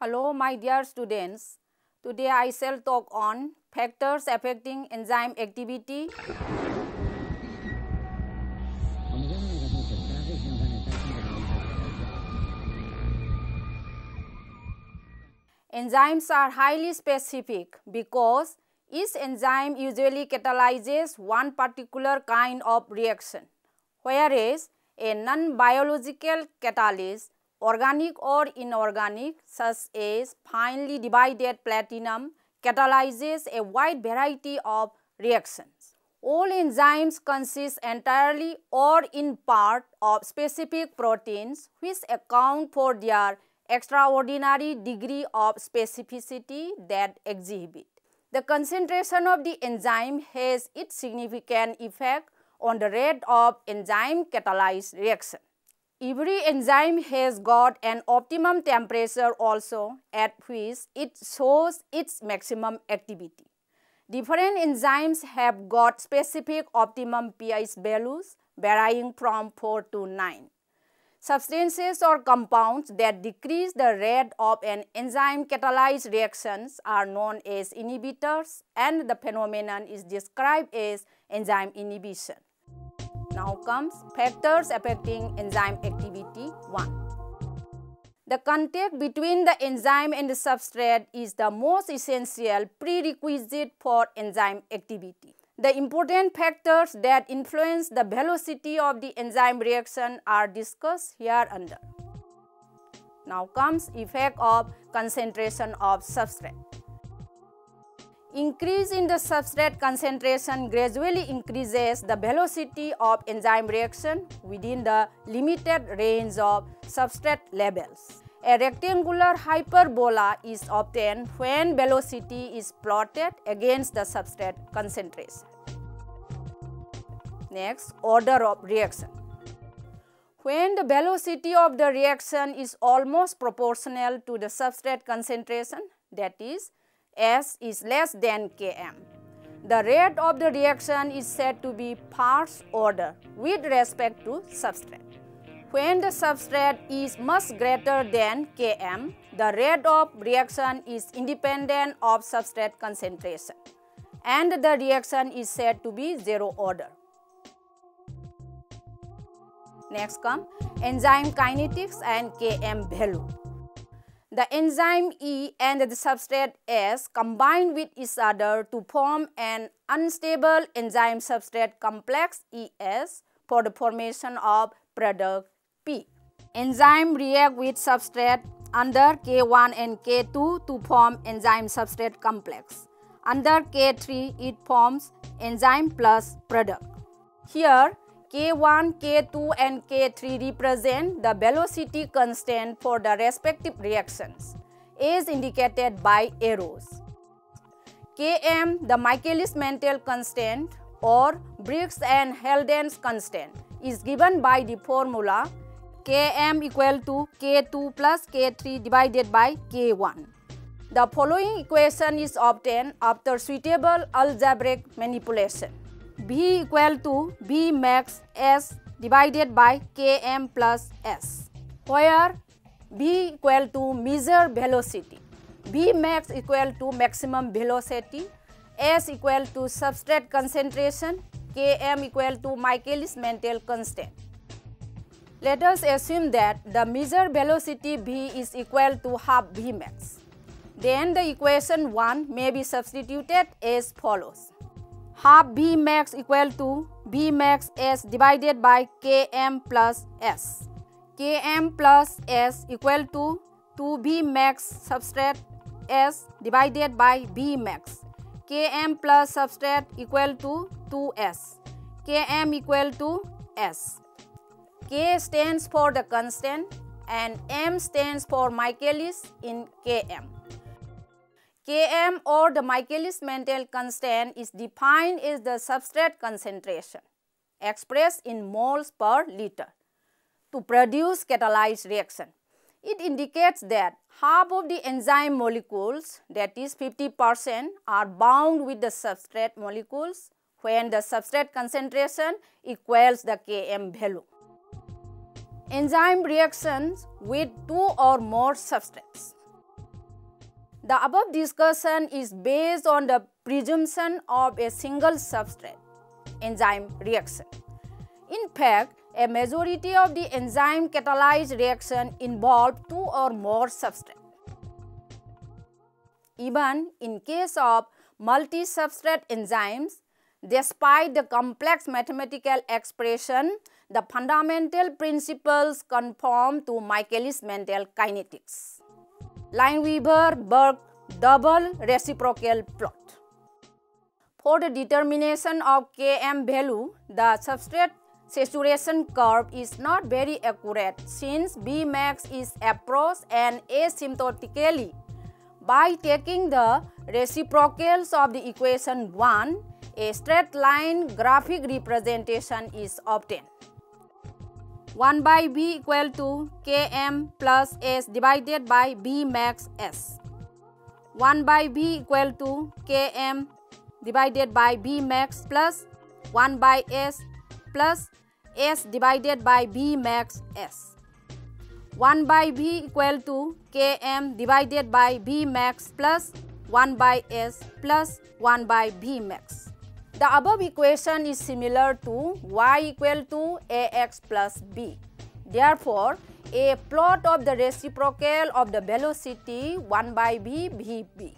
Hello my dear students, today I shall talk on factors affecting enzyme activity. Enzymes are highly specific because each enzyme usually catalyzes one particular kind of reaction, whereas a non-biological catalyst, organic or inorganic, such as finely divided platinum, catalyzes a wide variety of reactions. All enzymes consist entirely or in part of specific proteins which account for their extraordinary degree of specificity that exhibit. The concentration of the enzyme has its significant effect on the rate of enzyme catalyzed reaction. Every enzyme has got an optimum temperature also at which it shows its maximum activity. Different enzymes have got specific optimum pH values varying from 4 to 9. Substances or compounds that decrease the rate of an enzyme catalyzed reactions are known as inhibitors, and the phenomenon is described as enzyme inhibition. Now comes factors affecting enzyme activity 1. The contact between the enzyme and the substrate is the most essential prerequisite for enzyme activity. The important factors that influence the velocity of the enzyme reaction are discussed here under. Now comes effect of concentration of substrate. Increase in the substrate concentration gradually increases the velocity of enzyme reaction within the limited range of substrate levels. A rectangular hyperbola is obtained when velocity is plotted against the substrate concentration. Next, order of reaction. When the velocity of the reaction is almost proportional to the substrate concentration, that is, S is less than Km, the rate of the reaction is said to be first order with respect to substrate. When the substrate is much greater than Km, the rate of reaction is independent of substrate concentration, and the reaction is said to be zero order. Next come enzyme kinetics and Km value. The enzyme E and the substrate S combine with each other to form an unstable enzyme substrate complex ES for the formation of product P. Enzyme react with substrate under K1 and K2 to form enzyme substrate complex. Under K3 it forms enzyme plus product. Here K1, K2 and K3 represent the velocity constant for the respective reactions, as indicated by arrows. Km, the Michaelis-Menten constant or Briggs and Halden's constant, is given by the formula Km equal to K2 plus K3 divided by K1. The following equation is obtained after suitable algebraic manipulation. V equal to V max S divided by Km plus S, where V equal to measured velocity, V max equal to maximum velocity, S equal to substrate concentration, Km equal to Michaelis-Menten constant. Let us assume that the measured velocity V is equal to half V max. Then the equation 1 may be substituted as follows. Half V max equal to V max S divided by Km plus S. Km plus S equal to 2V max substrate S divided by V max. Km plus substrate equal to 2S. Km equal to S. K stands for the constant and M stands for Michaelis in Km. Km or the Michaelis-Menten constant is defined as the substrate concentration expressed in moles per liter to produce catalyzed reaction. It indicates that half of the enzyme molecules, that is 50%, are bound with the substrate molecules when the substrate concentration equals the Km value. Enzyme reactions with two or more substrates. The above discussion is based on the presumption of a single substrate enzyme reaction. In fact, a majority of the enzyme catalyzed reaction involve two or more substrates. Even in case of multi-substrate enzymes, despite the complex mathematical expression, the fundamental principles conform to Michaelis-Menten kinetics. Lineweaver-Burke double reciprocal plot. For the determination of Km value, the substrate saturation curve is not very accurate since Bmax is approached and asymptotically. By taking the reciprocals of the equation 1, a straight line graphic representation is obtained. 1 by V equal to Km plus S divided by B max S. 1 by V equal to Km divided by B max plus 1 by S plus S divided by B max S. 1 by V equal to Km divided by B max plus 1 by S plus 1 by V max. The above equation is similar to y equal to ax plus b. Therefore, a plot of the reciprocal of the velocity 1 by v Vb.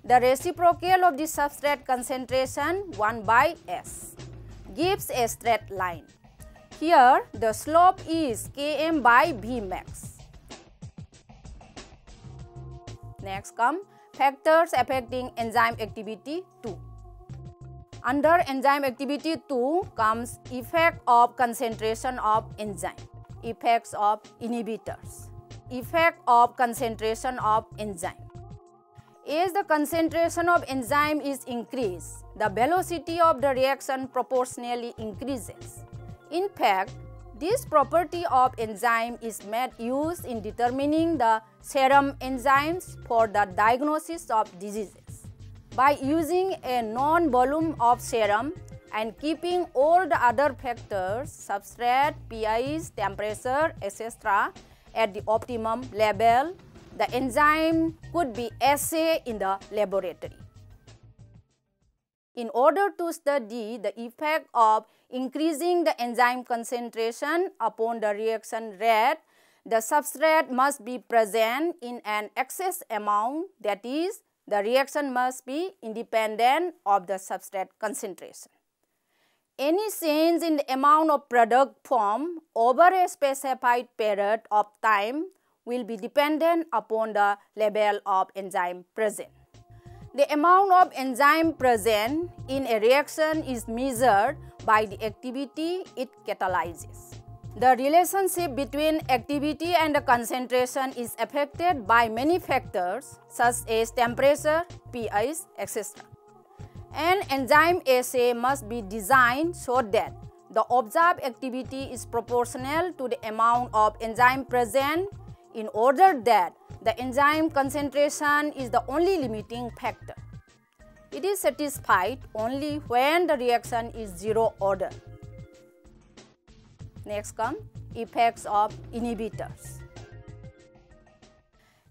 The reciprocal of the substrate concentration 1 by s gives a straight line. Here, the slope is Km by V max. Next come factors affecting enzyme activity 2. Under enzyme activity 2 comes effect of concentration of enzyme, effects of inhibitors, effect of concentration of enzyme. As the concentration of enzyme is increased, the velocity of the reaction proportionally increases. In fact, this property of enzyme is made use in determining the serum enzymes for the diagnosis of diseases. By using a known volume of serum and keeping all the other factors, substrate, pH, temperature, etc. at the optimum level, the enzyme could be assayed in the laboratory. In order to study the effect of increasing the enzyme concentration upon the reaction rate, the substrate must be present in an excess amount, that is, the reaction must be independent of the substrate concentration. Any change in the amount of product formed over a specified period of time will be dependent upon the level of enzyme present. The amount of enzyme present in a reaction is measured by the activity it catalyzes. The relationship between activity and the concentration is affected by many factors such as temperature, pH, etc. An enzyme assay must be designed so that the observed activity is proportional to the amount of enzyme present, in order that the enzyme concentration is the only limiting factor. It is satisfied only when the reaction is zero order. Next come effects of inhibitors.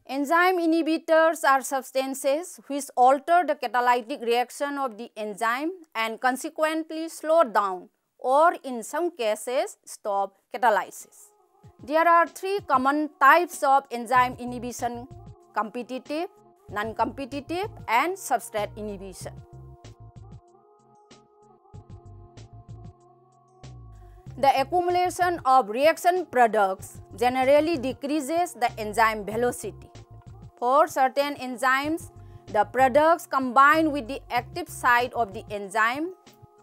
Enzyme inhibitors are substances which alter the catalytic reaction of the enzyme and consequently slow down or in some cases stop catalysis. There are three common types of enzyme inhibition: competitive, non-competitive and substrate inhibition. The accumulation of reaction products generally decreases the enzyme velocity. For certain enzymes, the products combine with the active site of the enzyme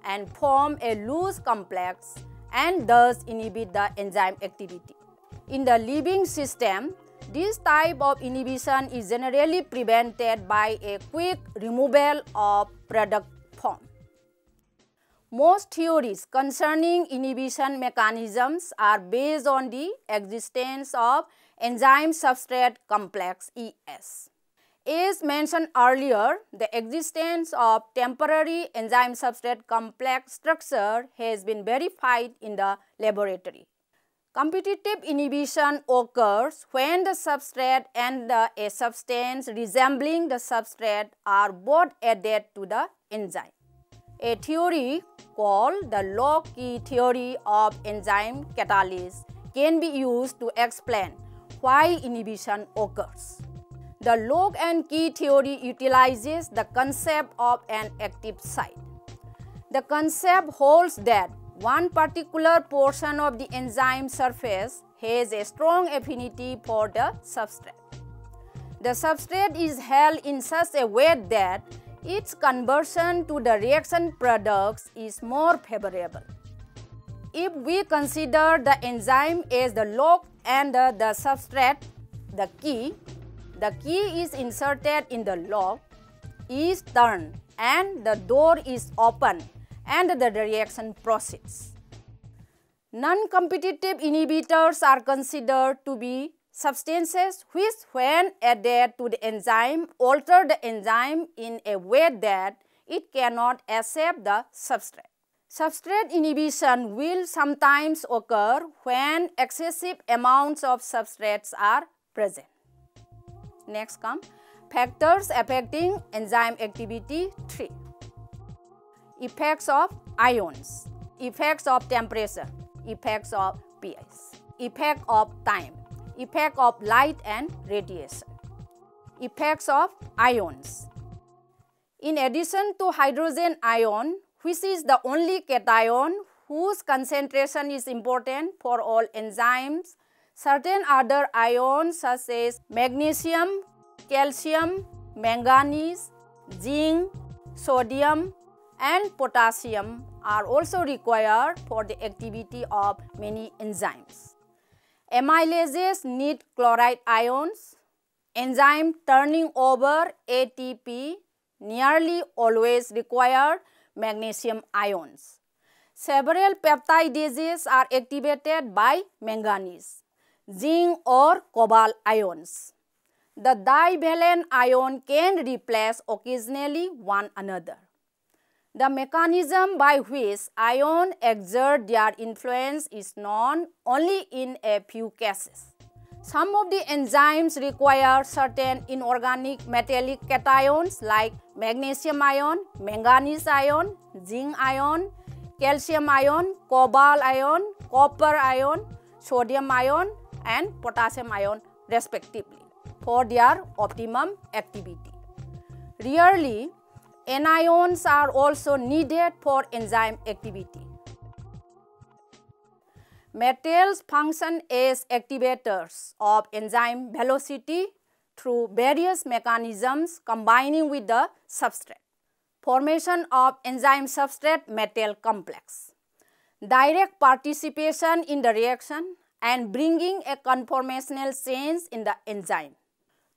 and form a loose complex and thus inhibit the enzyme activity. In the living system, this type of inhibition is generally prevented by a quick removal of product form. Most theories concerning inhibition mechanisms are based on the existence of enzyme-substrate complex ES. As mentioned earlier, the existence of temporary enzyme-substrate complex structure has been verified in the laboratory. Competitive inhibition occurs when the substrate and a substance resembling the substrate are both added to the enzyme. A theory called the log-key theory of enzyme catalysis can be used to explain why inhibition occurs. The log and key theory utilizes the concept of an active site. The concept holds that one particular portion of the enzyme surface has a strong affinity for the substrate. The substrate is held in such a way that its conversion to the reaction products is more favorable. If we consider the enzyme as the log and the substrate the key is inserted in the log, is turned, and the door is open, and the reaction proceeds. Non-competitive inhibitors are considered to be substances which, when added to the enzyme, alter the enzyme in a way that it cannot accept the substrate. Substrate inhibition will sometimes occur when excessive amounts of substrates are present. Next come factors affecting enzyme activity 3. Effects of ions, effects of temperature, effects of pH, effect of time, effect of light and radiation. Effects of ions. In addition to hydrogen ion, which is the only cation whose concentration is important for all enzymes, certain other ions such as magnesium, calcium, manganese, zinc, sodium, and potassium are also required for the activity of many enzymes. Amylases need chloride ions. Enzyme turning over ATP nearly always require magnesium ions. Several peptidases are activated by manganese, zinc or cobalt ions. The divalent ion can replace occasionally one another. The mechanism by which ions exert their influence is known only in a few cases. Some of the enzymes require certain inorganic metallic cations like magnesium ion, manganese ion, zinc ion, calcium ion, cobalt ion, copper ion, sodium ion, and potassium ion respectively for their optimum activity. Rarely, anions are also needed for enzyme activity. Metals function as activators of enzyme velocity through various mechanisms combining with the substrate. Formation of enzyme substrate metal complex. Direct participation in the reaction and bringing a conformational change in the enzyme.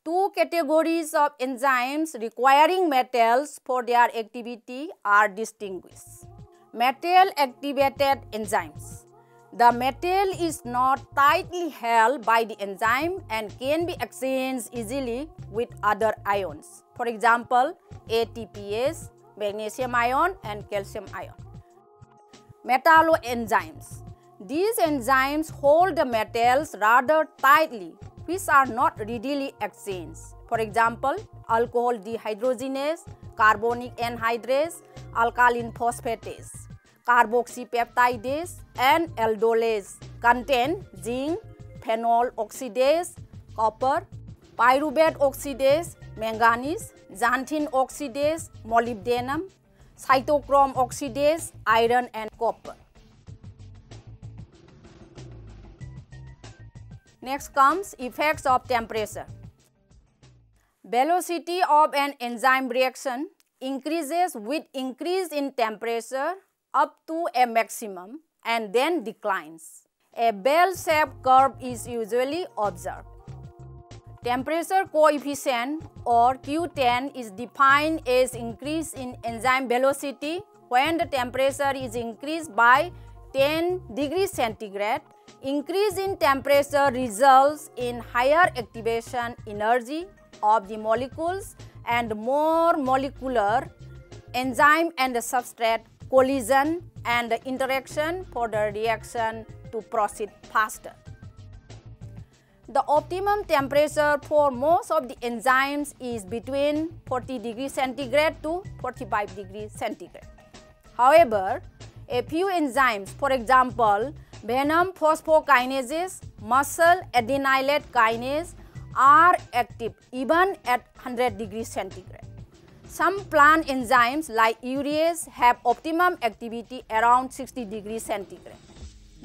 Two categories of enzymes requiring metals for their activity are distinguished. Metal-activated enzymes. The metal is not tightly held by the enzyme and can be exchanged easily with other ions. For example, ATPase, magnesium ion, and calcium ion. Metalloenzymes. These enzymes hold the metals rather tightly, which are not readily exchanged. For example, alcohol dehydrogenase, carbonic anhydrase, alkaline phosphatase, carboxypeptidase, and aldolase contain zinc, phenol oxidase, copper, pyruvate oxidase, manganese, xanthine oxidase, molybdenum, cytochrome oxidase, iron, and copper. Next comes effects of temperature. Velocity of an enzyme reaction increases with increase in temperature up to a maximum and then declines. A bell-shaped curve is usually observed. Temperature coefficient or Q10 is defined as increase in enzyme velocity when the temperature is increased by 10 degrees centigrade. Increase in temperature results in higher activation energy of the molecules and more molecular enzyme and substrate collision and the interaction for the reaction to proceed faster. The optimum temperature for most of the enzymes is between 40 degrees centigrade to 45 degrees centigrade. However, a few enzymes, for example, venom phosphokinases, muscle adenylate kinase, are active even at 100 degrees centigrade. Some plant enzymes like urease have optimum activity around 60 degrees centigrade.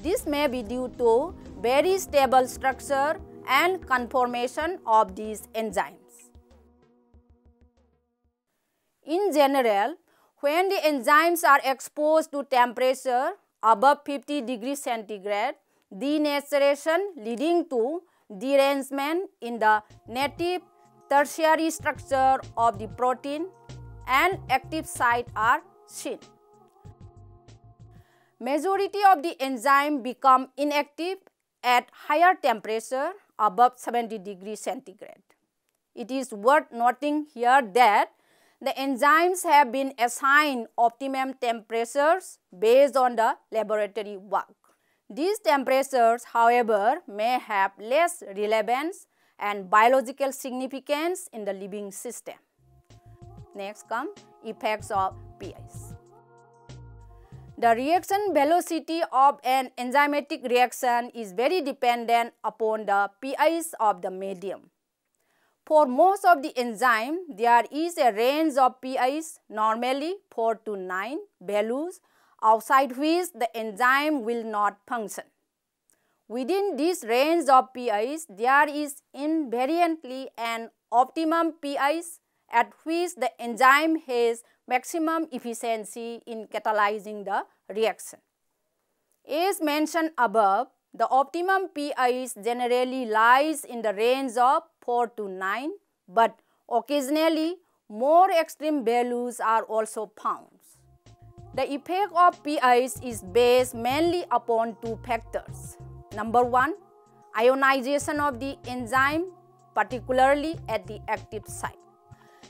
This may be due to very stable structure and conformation of these enzymes. In general, when the enzymes are exposed to temperature above 50 degrees centigrade, denaturation leading to derangement in the native tertiary structure of the protein and active site are seen. Majority of the enzyme become inactive at higher temperature above 70 degrees centigrade. It is worth noting here that the enzymes have been assigned optimum temperatures based on the laboratory work. These temperatures, however, may have less relevance and biological significance in the living system. Next come effects of pH. The reaction velocity of an enzymatic reaction is very dependent upon the pH of the medium. For most of the enzyme, there is a range of pH, normally 4 to 9 values, outside which the enzyme will not function. Within this range of pH, there is invariantly an optimum pH at which the enzyme has maximum efficiency in catalyzing the reaction. As mentioned above, the optimum pH generally lies in the range of 4 to 9, but occasionally more extreme values are also found. The effect of pH is based mainly upon two factors. Number one, ionization of the enzyme, particularly at the active site.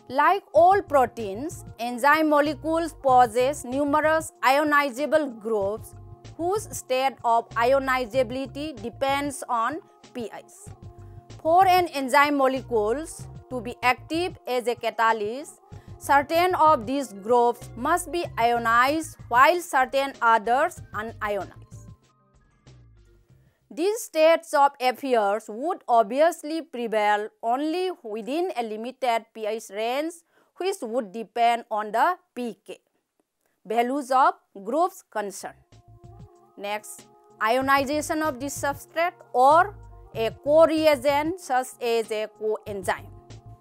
Like all proteins, enzyme molecules possess numerous ionizable groups whose state of ionizability depends on pH. For an enzyme molecules to be active as a catalyst, certain of these groups must be ionized while certain others unionized. These states of affairs would obviously prevail only within a limited pH range, which would depend on the pK values of groups concerned. Next, ionization of the substrate or a co-reagent such as a coenzyme.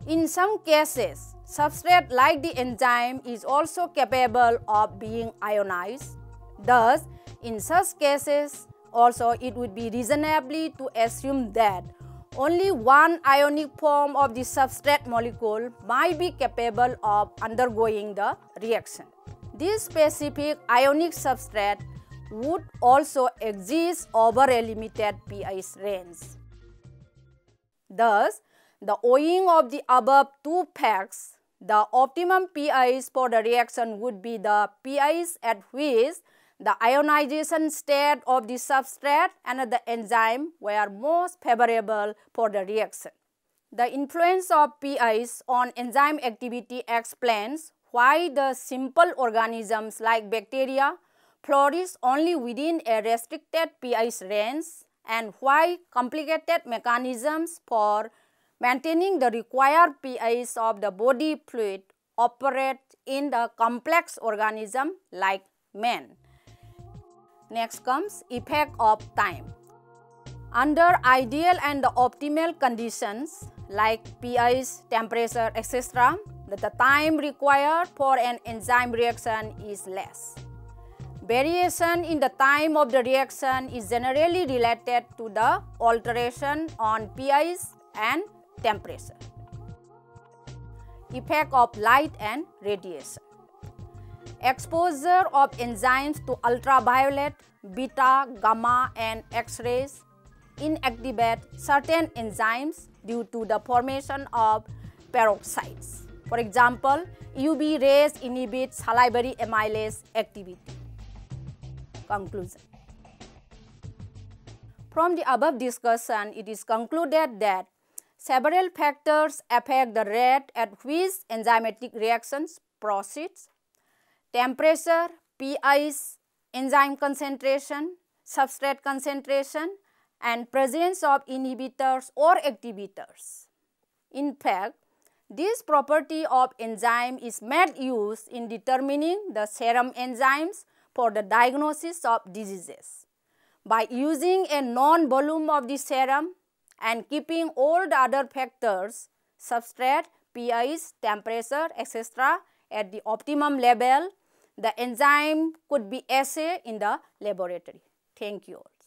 In some cases, substrate like the enzyme is also capable of being ionized. Thus, in such cases, also it would be reasonably to assume that only one ionic form of the substrate molecule might be capable of undergoing the reaction. This specific ionic substrate would also exist over a limited pH range. Thus, owing of the above two facts, the optimum pH for the reaction would be the pH at which the ionization state of the substrate and the enzyme were most favorable for the reaction. The influence of pH on enzyme activity explains why the simple organisms like bacteria flourish only within a restricted pH range and why complicated mechanisms for maintaining the required pH of the body fluid operate in the complex organism like man. Next comes effect of time. Under ideal and the optimal conditions like pH, temperature, etc., the time required for an enzyme reaction is less. Variation in the time of the reaction is generally related to the alteration on pH and temperature. Effect of light and radiation. Exposure of enzymes to ultraviolet, beta, gamma and X-rays inactivate certain enzymes due to the formation of peroxides. For example, UV rays inhibit salivary amylase activity. Conclusion. From the above discussion, it is concluded that several factors affect the rate at which enzymatic reactions proceeds. Temperature, pH, enzyme concentration, substrate concentration, and presence of inhibitors or activators. In fact, this property of enzyme is made use in determining the serum enzymes for the diagnosis of diseases. By using a known volume of the serum and keeping all the other factors, substrate, pH, temperature, etc. at the optimum level, the enzyme could be assayed in the laboratory. Thank you all.